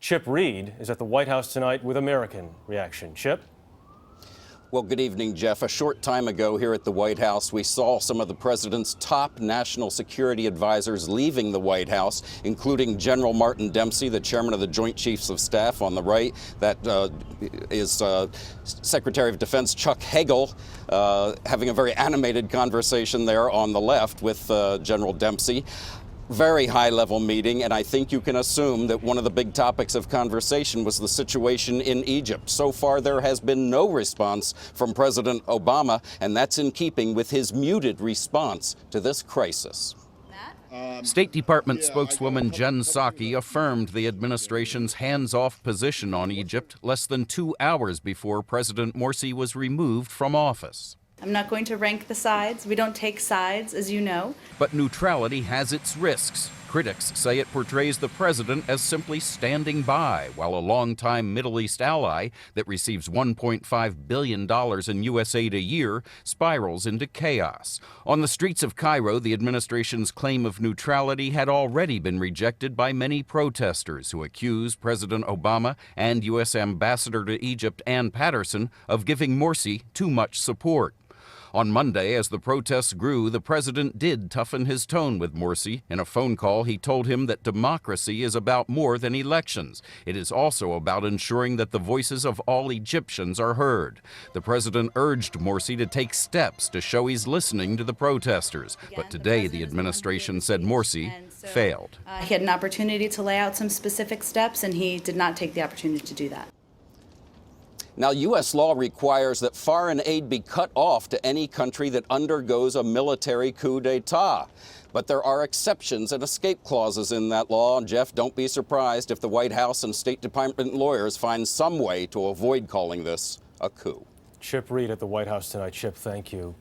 Chip Reed is at the White House tonight with American Reaction. Chip? Well, good evening, Jeff. A short time ago here at the White House, we saw some of the president's top national security advisors leaving the White House, including General Martin Dempsey, the chairman of the Joint Chiefs of Staff on the right. That is Secretary of Defense Chuck Hagel having a very animated conversation there on the left with General Dempsey. Very high-level meeting, and I think you can assume that one of the big topics of conversation was the situation in Egypt. So far, there has been no response from President Obama, and that's in keeping with his muted response to this crisis. State Department spokeswoman Jen Psaki affirmed the administration's hands-off position on Egypt less than 2 hours before President Morsi was removed from office. I'm not going to rank the sides. We don't take sides, as you know. But neutrality has its risks. Critics say it portrays the president as simply standing by while a longtime Middle East ally that receives $1.5 billion in U.S. aid a year spirals into chaos. On the streets of Cairo, the administration's claim of neutrality had already been rejected by many protesters who accuse President Obama and U.S. Ambassador to Egypt Ann Patterson of giving Morsi too much support. On Monday, as the protests grew, the president did toughen his tone with Morsi. In a phone call, he told him that democracy is about more than elections. It is also about ensuring that the voices of all Egyptians are heard. The president urged Morsi to take steps to show he's listening to the protesters. But today, the administration said Morsi failed. He had an opportunity to lay out some specific steps, and he did not take the opportunity to do that. Now, U.S. law requires that foreign aid be cut off to any country that undergoes a military coup d'etat. But there are exceptions and escape clauses in that law. And Jeff, don't be surprised if the White House and State Department lawyers find some way to avoid calling this a coup. Chip Reed at the White House tonight. Chip, thank you.